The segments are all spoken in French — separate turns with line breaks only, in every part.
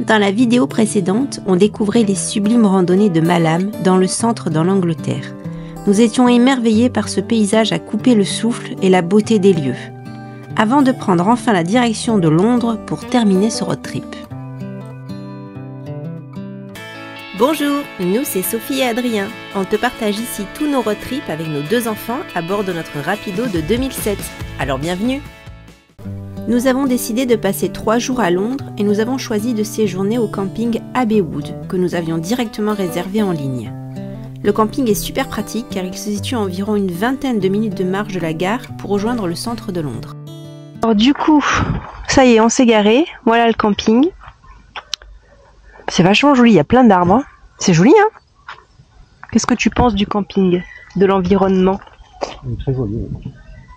Dans la vidéo précédente, on découvrait les sublimes randonnées de Malham dans le centre de l'Angleterre. Nous étions émerveillés par ce paysage à couper le souffle et la beauté des lieux, avant de prendre enfin la direction de Londres pour terminer ce road trip. Bonjour, nous c'est Sophie et Adrien. On te partage ici tous nos road trips avec nos 2 enfants à bord de notre Rapido de 2007. Alors bienvenue! Nous avons décidé de passer 3 jours à Londres et nous avons choisi de séjourner au camping Abbey Wood que nous avions directement réservé en ligne. Le camping est super pratique car il se situe à environ une vingtaine de minutes de marche de la gare pour rejoindre le centre de Londres. Alors du coup, ça y est, on s'est garé. Voilà le camping. C'est vachement joli, il y a plein d'arbres. Hein. C'est joli, hein? Qu'est-ce que tu penses du camping, de l'environnement?
Très joli.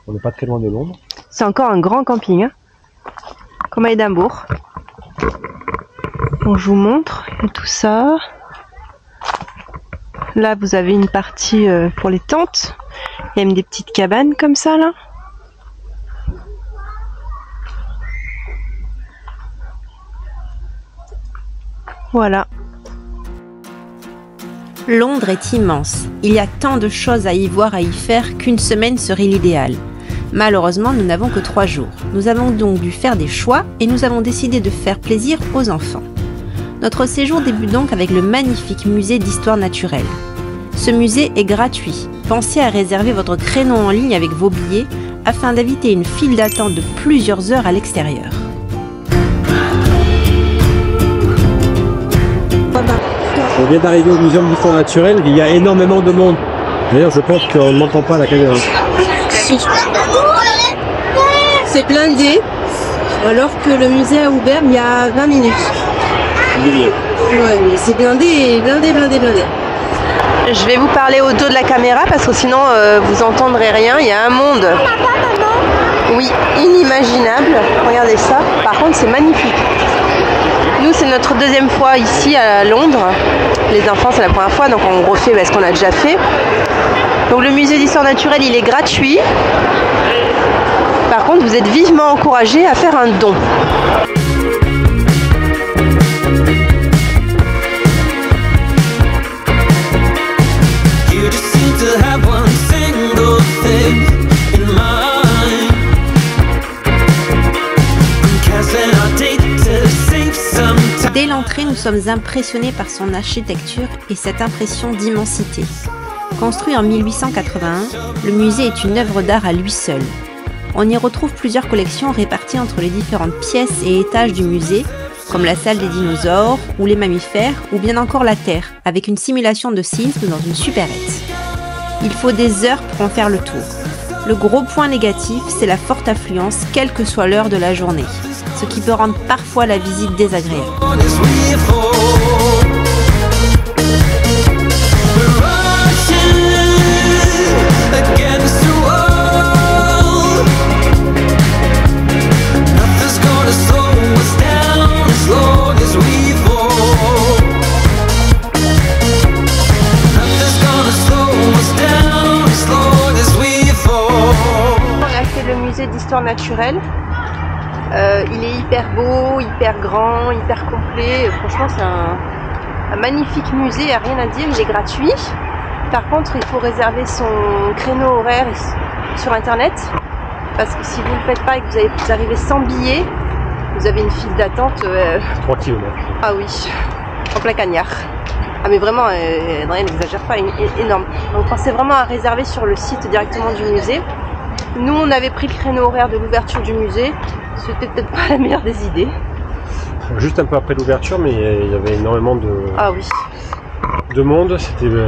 On n'est pas très loin de Londres.
C'est encore un grand camping, hein, comme à Édimbourg. Donc je vous montre tout ça. Là, vous avez une partie pour les tentes. Il y a même des petites cabanes comme ça, là. Voilà. Londres est immense. Il y a tant de choses à y voir, à y faire qu'une semaine serait l'idéal. Malheureusement, nous n'avons que 3 jours. Nous avons donc dû faire des choix et nous avons décidé de faire plaisir aux enfants. Notre séjour débute donc avec le magnifique musée d'histoire naturelle. Ce musée est gratuit. Pensez à réserver votre créneau en ligne avec vos billets afin d'éviter une file d'attente de plusieurs heures à l'extérieur.
On vient d'arriver au Muséum d'histoire naturelle, il y a énormément de monde. D'ailleurs, je pense qu'on ne m'entend pas à la caméra.
Si. C'est blindé, alors que le musée a ouvert il y a 20 minutes. Ouais, mais c'est blindé. Je vais vous parler au dos de la caméra parce que sinon vous entendrez rien. Il y a un monde, oui, inimaginable. Regardez ça. Par contre, c'est magnifique. Nous, c'est notre 2e fois ici à Londres. Les enfants, c'est la première fois, donc on refait ce qu'on a déjà fait. Donc le musée d'histoire naturelle, il est gratuit. Par contre, vous êtes vivement encouragés à faire un don.
Dès l'entrée, nous sommes impressionnés par son architecture et cette impression d'immensité. Construit en 1881, le musée est une œuvre d'art à lui seul. On y retrouve plusieurs collections réparties entre les différentes pièces et étages du musée, comme la salle des dinosaures, ou les mammifères, ou bien encore la Terre, avec une simulation de séisme dans une supérette. Il faut des heures pour en faire le tour. Le gros point négatif, c'est la forte affluence, quelle que soit l'heure de la journée, ce qui peut rendre parfois la visite désagréable.
D'histoire naturelle. Il est hyper beau, hyper grand, hyper complet. Franchement, c'est un magnifique musée, il n'y a rien à dire, il est gratuit. Par contre, il faut réserver son créneau horaire sur internet. Parce que si vous ne le faites pas et que vous arrivez sans billet, vous avez une file d'attente.
3 km.
Ah oui, en plein cagnard. Ah mais vraiment, Adrien n'exagère pas, énorme. Donc pensez vraiment à réserver sur le site directement du musée. Nous, on avait pris le créneau horaire de l'ouverture du musée. C'était peut-être pas la meilleure des idées.
Juste un peu après l'ouverture, mais il y avait énormément de monde.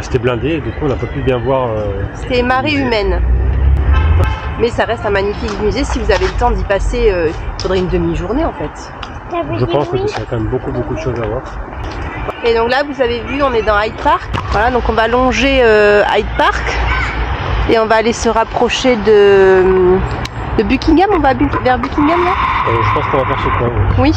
C'était blindé, et du coup, on n'a pas pu bien voir.
C'était marée humaine. Mais ça reste un magnifique musée. Si vous avez le temps d'y passer, il faudrait une demi-journée en fait.
Je pense que c'est quand même beaucoup de choses à voir.
Et donc là, vous avez vu, on est dans Hyde Park. Voilà, donc on va longer Hyde Park. Et on va aller se rapprocher de Buckingham. On va vers Buckingham là
Je pense qu'on va faire ce coin.
Oui.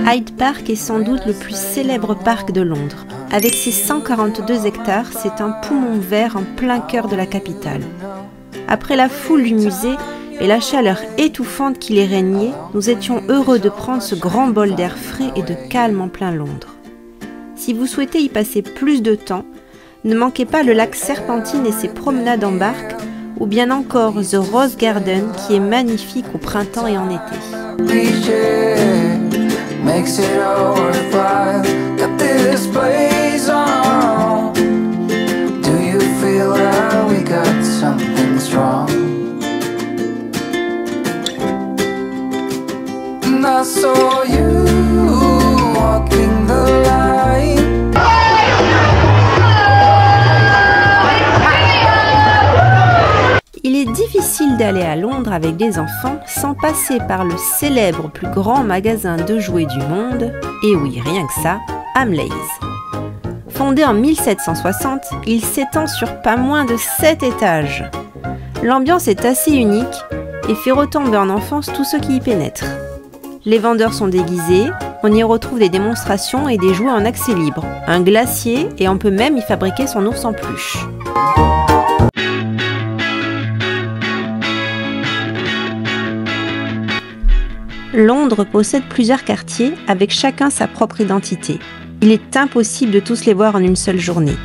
Hyde Park est sans doute le plus célèbre parc de Londres. Avec ses 142 hectares, c'est un poumon vert en plein cœur de la capitale. Après la foule du musée et la chaleur étouffante qui les régnait, nous étions heureux de prendre ce grand bol d'air frais et de calme en plein Londres. Si vous souhaitez y passer plus de temps, ne manquez pas le lac Serpentine et ses promenades en barque, ou bien encore The Rose Garden qui est magnifique au printemps et en été. Il est difficile d'aller à Londres avec des enfants sans passer par le célèbre plus grand magasin de jouets du monde, et oui, rien que ça, Hamleys. Fondé en 1760, il s'étend sur pas moins de 7 étages. L'ambiance est assez unique et fait retomber en enfance tous ceux qui y pénètrent. Les vendeurs sont déguisés, on y retrouve des démonstrations et des jouets en accès libre, un glacier et on peut même y fabriquer son ours en peluche. Londres possède plusieurs quartiers avec chacun sa propre identité. Il est impossible de tous les voir en une seule journée.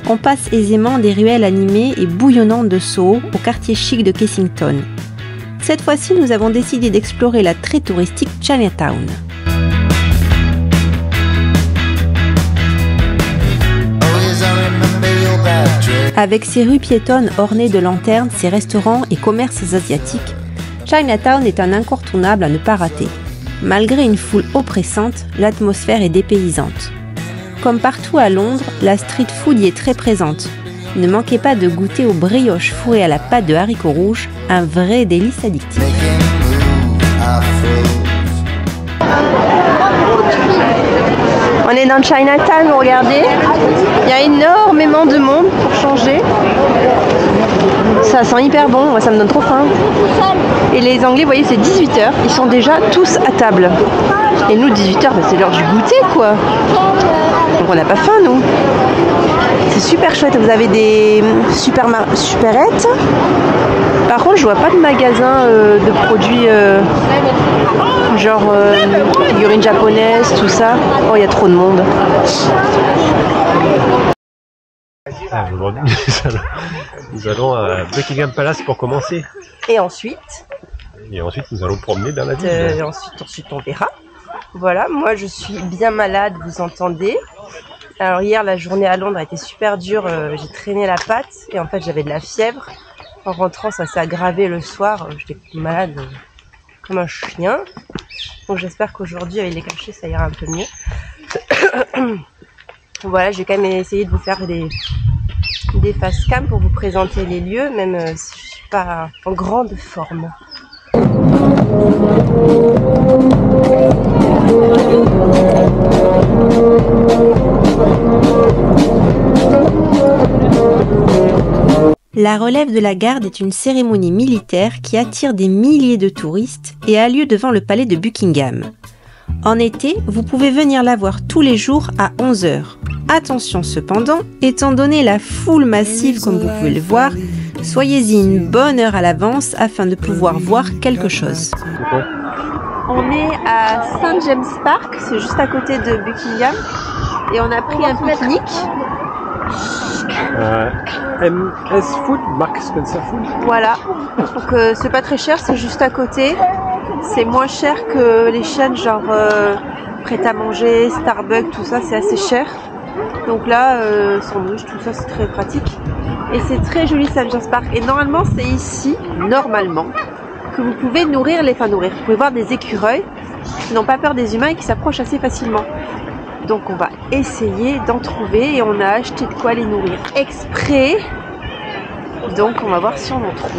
On passe aisément des ruelles animées et bouillonnantes de Soho au quartier chic de Kensington. Cette fois-ci, nous avons décidé d'explorer la très touristique Chinatown. Avec ses rues piétonnes ornées de lanternes, ses restaurants et commerces asiatiques, Chinatown est un incontournable à ne pas rater. Malgré une foule oppressante, l'atmosphère est dépaysante. Comme partout à Londres, la street food y est très présente. Ne manquez pas de goûter aux brioches fourrées à la pâte de haricots rouges, un vrai délice addictif.
On est dans Chinatown, regardez, il y a énormément de monde pour changer. Ça sent hyper bon, moi ça me donne trop faim. Et les Anglais, vous voyez, c'est 18h, ils sont déjà tous à table. Et nous, 18h, c'est l'heure du goûter, quoi. Donc on n'a pas faim, nous. C'est super chouette, vous avez des supérettes. Par contre, je vois pas de magasin de produits genre figurines japonaises, tout ça. Oh, il y a trop de monde.
Aujourd'hui, nous allons à Buckingham Palace pour commencer.
Et ensuite,
nous allons promener dans la ville.
Ensuite, on verra. Voilà, moi je suis bien malade, vous entendez. Alors hier, la journée à Londres a été super dure, j'ai traîné la patte et en fait j'avais de la fièvre. En rentrant, ça s'est aggravé le soir, j'étais malade comme un chien. Donc j'espère qu'aujourd'hui, avec les cachets, ça ira un peu mieux. Voilà, j'ai quand même essayé de vous faire des face cam pour vous présenter les lieux, même si je suis pas en grande forme.
La relève de la garde est une cérémonie militaire qui attire des milliers de touristes et a lieu devant le palais de Buckingham. En été, vous pouvez venir la voir tous les jours à 11 h. Attention cependant, étant donné la foule massive comme vous pouvez le voir, soyez-y une bonne heure à l'avance afin de pouvoir voir quelque chose.
On est à St James Park, c'est juste à côté de Buckingham, et on a pris un pique-nique.
MS Food, Marks Spencer Food.
Voilà, donc c'est pas très cher, c'est juste à côté. C'est moins cher que les chaînes genre prêt à manger, Starbucks, tout ça, c'est assez cher. Donc là, sandwich, tout ça, c'est très pratique. Et c'est très joli St James Park. Et normalement, c'est ici, normalement, que vous pouvez nourrir les... Enfin, nourrir. Vous pouvez voir des écureuils qui n'ont pas peur des humains et qui s'approchent assez facilement. Donc on va essayer d'en trouver et on a acheté de quoi les nourrir exprès. Donc on va voir si on en trouve.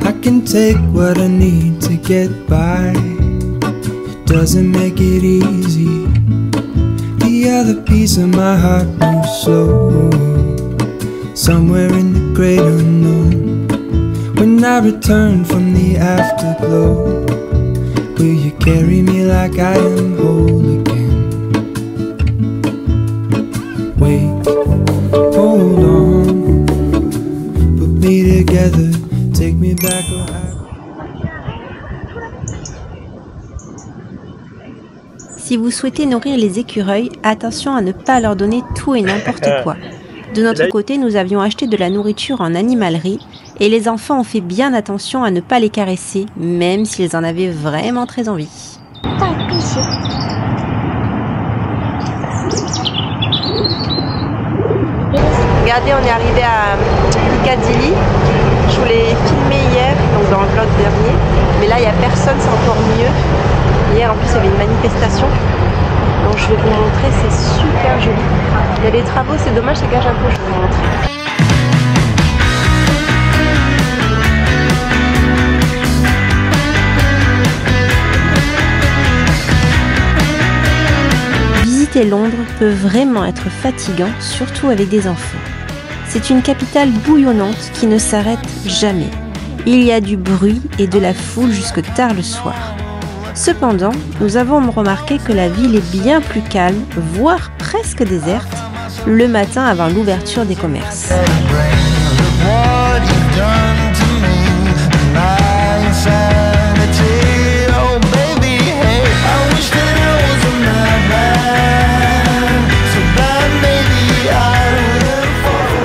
I can take what I need to get by. It doesn't make it easy. The other piece of my heart moves slow, somewhere in the great unknown. When I return from the afterglow, will you carry me like I am whole again? Wait, hold on, but
Si vous souhaitez nourrir les écureuils, attention à ne pas leur donner tout et n'importe quoi. De notre côté, nous avions acheté de la nourriture en animalerie et les enfants ont fait bien attention à ne pas les caresser, même s'ils en avaient vraiment très envie.
Regardez, on est arrivé à Piccadilly. Je vous l'ai filmé hier, donc dans le vlog dernier. Mais là, il n'y a personne, c'est encore mieux. Hier, en plus, il y avait une manifestation. Donc je vais vous montrer, c'est super joli. Il y a des travaux, c'est dommage, ça gâche un peu, je vais vous montrer.
Visiter Londres peut vraiment être fatigant, surtout avec des enfants. C'est une capitale bouillonnante qui ne s'arrête jamais. Il y a du bruit et de la foule jusque tard le soir. Cependant, nous avons remarqué que la ville est bien plus calme, voire presque déserte, le matin avant l'ouverture des commerces.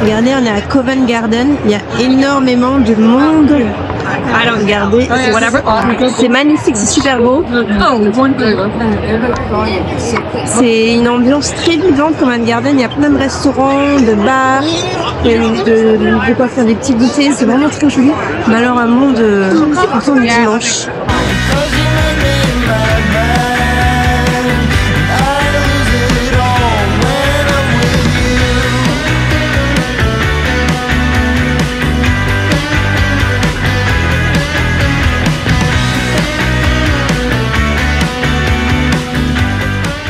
Regardez, on est à Covent Garden, il y a énormément de monde. Alors regardez, c'est magnifique, c'est super beau. C'est une ambiance très vivante, Covent Garden, il y a plein de restaurants, de bars, de quoi faire des petits goûters, c'est vraiment très joli. Mais alors un monde pourtant le dimanche.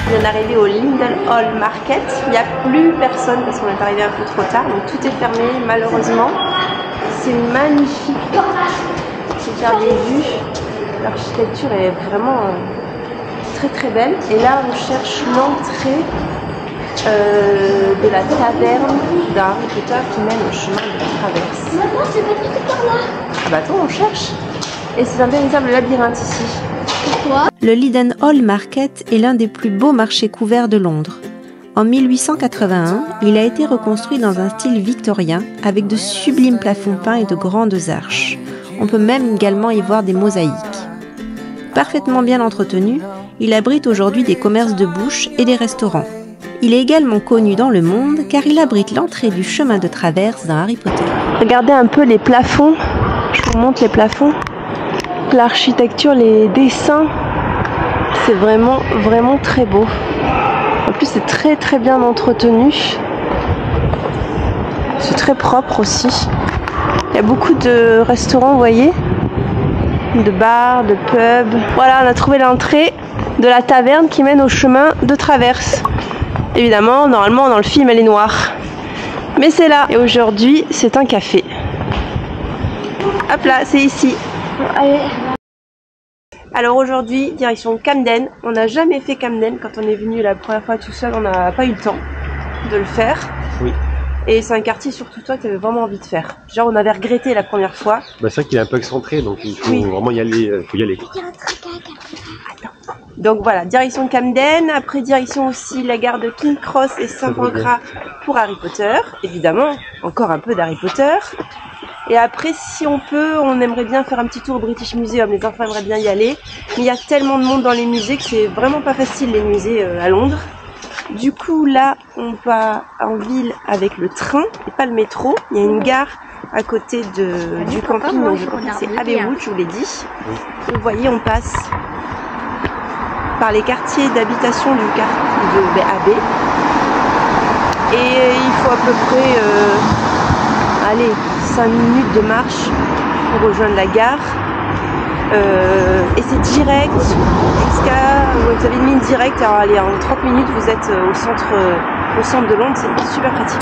On est arrivé au Linden Hall Market, il n'y a plus personne parce qu'on est arrivé un peu trop tard, donc tout est fermé malheureusement. C'est magnifique, super bien vu, l'architecture est vraiment très très belle. Et là on cherche l'entrée de la taverne d'Harry Potter qui mène au chemin de la traverse. Maman, c'est pas quelque part là. Ah bah attends, on cherche. Et c'est un véritable labyrinthe ici. Pourquoi ?
Le Linden Hall Market est l'un des plus beaux marchés couverts de Londres. En 1881, il a été reconstruit dans un style victorien avec de sublimes plafonds peints et de grandes arches. On peut même également y voir des mosaïques. Parfaitement bien entretenu, il abrite aujourd'hui des commerces de bouche et des restaurants. Il est également connu dans le monde car il abrite l'entrée du chemin de traverse dans Harry Potter.
Regardez un peu les plafonds, je vous montre les plafonds. L'architecture, les dessins, c'est vraiment très beau. En plus c'est très très bien entretenu. C'est très propre aussi. Il y a beaucoup de restaurants, vous voyez, de bars, de pubs. Voilà, on a trouvé l'entrée de la taverne qui mène au chemin de traverse. Évidemment, normalement dans le film elle est noire. Mais c'est là. Et aujourd'hui c'est un café. Hop là, c'est ici. Allez. Alors aujourd'hui, direction Camden. On n'a jamais fait Camden quand on est venu la première fois tout seul. On n'a pas eu le temps de le faire.
Oui.
Et c'est un quartier surtout toi que tu avais vraiment envie de faire. Genre on avait regretté la première fois.
Bah c'est vrai qu'il est un peu excentré, donc il faut vraiment y aller. Faut y aller.
Donc voilà, direction Camden. Après direction aussi la gare de King Cross et Saint-Pancras pour Harry Potter. Évidemment, encore un peu d'Harry Potter. Et après, si on peut, on aimerait bien faire un petit tour au British Museum. Les enfants aimeraient bien y aller. Mais il y a tellement de monde dans les musées que c'est vraiment pas facile, les musées à Londres. Du coup, là, on va en ville avec le train et pas le métro. Il y a une gare à côté du camping. Donc, je crois que c'est Abbey Wood, je vous l'ai dit. Vous voyez, on passe par les quartiers d'habitation de Abbey. Et il faut à peu près... allez, 5 minutes de marche pour rejoindre la gare. Et c'est direct jusqu'à... Vous avez une ligne directe, alors allez, en 30 minutes vous êtes au centre de Londres, c'est super pratique.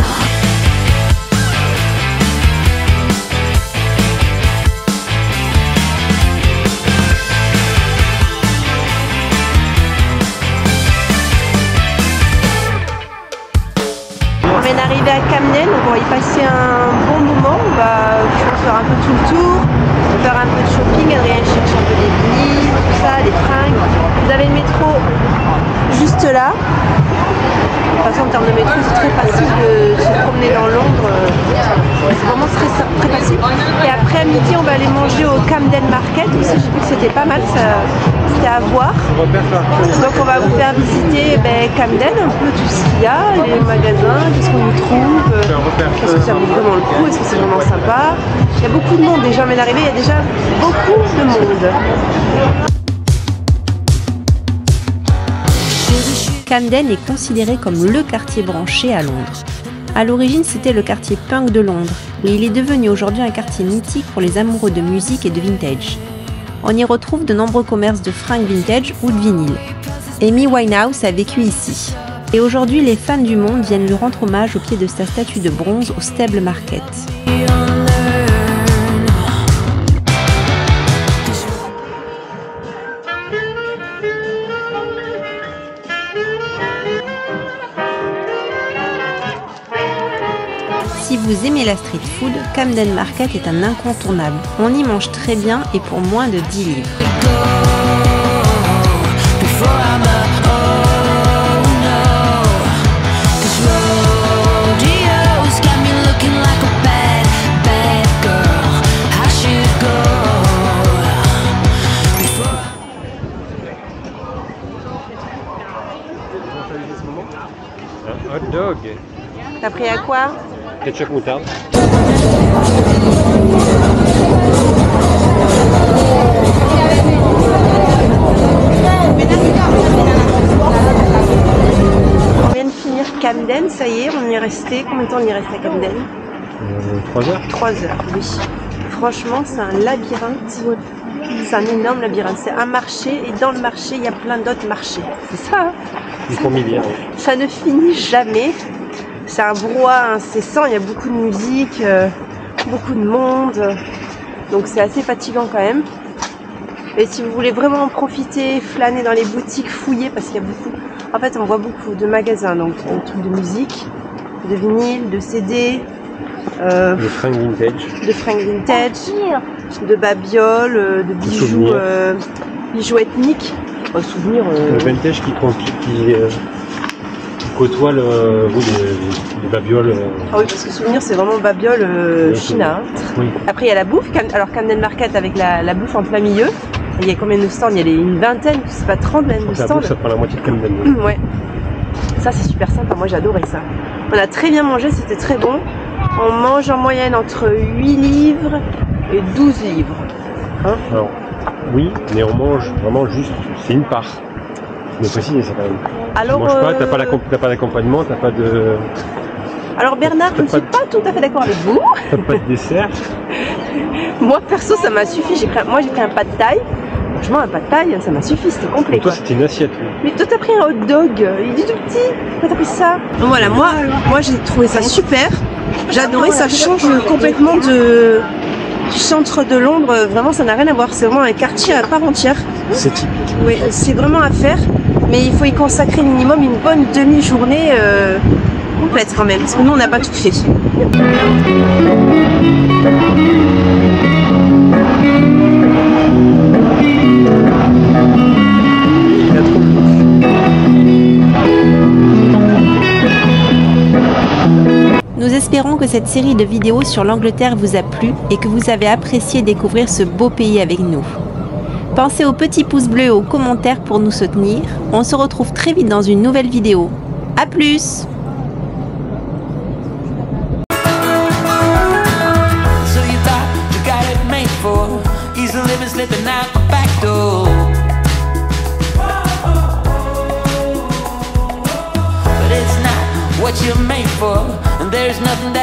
On vient d'arriver à Camden, donc on va y passer un bon moment. On va faire un peu tout le tour. faire un peu de shopping. Adrien cherche un peu des vinyles, tout ça, des fringues. Vous avez le métro juste là. De toute façon, en termes de métro, c'est très facile de se promener dans Londres. C'est vraiment très facile. Et après, à midi, on va aller manger au Camden Market. Aussi, j'ai vu que c'était pas mal, c'était à voir. Donc, on va vous faire visiter Camden, un peu tout ce qu'il y a, les magasins, qu'est-ce qu'on y trouve, est-ce que ça vaut vraiment le coup, est-ce que c'est vraiment sympa. Il y a beaucoup de monde déjà, mais d'arriver, il y a déjà beaucoup de monde.
Camden est considéré comme le quartier branché à Londres. À l'origine, c'était le quartier punk de Londres, mais il est devenu aujourd'hui un quartier mythique pour les amoureux de musique et de vintage. On y retrouve de nombreux commerces de fringues vintage ou de vinyle. Amy Winehouse a vécu ici. Et aujourd'hui, les fans du monde viennent lui rendre hommage au pied de sa statue de bronze au Stable Market. Si vous aimez la street food, Camden Market est un incontournable. On y mange très bien et pour moins de 10 livres.
Un hot dog.
T'as pris à quoi?
Ketchup moutarde.
On vient de finir Camden, ça y est, on y est resté. Combien de temps on y est resté à Camden?
3 heures.
3 heures, oui. Franchement, c'est un labyrinthe. C'est un énorme labyrinthe. C'est un marché et dans le marché, il y a plein d'autres marchés. C'est ça, hein?
Une fourmilière.
Ça ne finit jamais. C'est un brouhaha incessant, il y a beaucoup de musique, beaucoup de monde, donc c'est assez fatigant quand même. Et si vous voulez vraiment en profiter, flâner dans les boutiques, fouiller, parce qu'il y a beaucoup, en fait on voit beaucoup de magasins, donc de trucs de musique, de vinyle, de CD,
de fringues
vintage, de babioles, de bijoux, bijoux ethniques, souvenirs.
Le vintage qui côtoie les babioles.
Ah oui, parce que souvenir, c'est vraiment babiole China. Hein.
Oui.
Après, il y a la bouffe. Alors, Camden Market avec la bouffe en plein milieu. Il y a combien de stands? Il y a une vingtaine, c'est pas 30 même de stands.
La bouffe, ça prend la moitié de Camden.
Ouais. Ça, c'est super sympa. Moi, j'adorais ça. On a très bien mangé, c'était très bon. On mange en moyenne entre 8 livres et 12 livres. Hein?
Alors, oui, mais on mange vraiment juste, c'est une part. Mais précisé ça quand même.
Alors,
tu manges pas, t'as pas d'accompagnement, t'as pas de...
Alors Bernard, je ne suis pas tout à fait d'accord avec vous.
T'as pas de dessert.
Moi perso, ça m'a suffi. Moi j'ai pris un pas de taille. Franchement, un pas de taille, ça m'a suffi, c'était complet.
Et toi, c'était une assiette. Oui.
Mais toi, t'as pris un hot dog. Il est tout petit. Pourquoi t'as pris ça? Donc voilà, moi j'ai trouvé ça super. J'ai adoré, ça change complètement du centre de Londres. Vraiment, ça n'a rien à voir. C'est vraiment un quartier à part entière.
C'est typique.
Oui, c'est vraiment à faire. Mais il faut y consacrer minimum une bonne demi-journée complète quand même, parce que nous on n'a pas tout fait.
Nous espérons que cette série de vidéos sur l'Angleterre vous a plu et que vous avez apprécié découvrir ce beau pays avec nous. Pensez au petit pouce bleu et aux commentaires pour nous soutenir. On se retrouve très vite dans une nouvelle vidéo. A plus!
What you're made for, and there's nothing that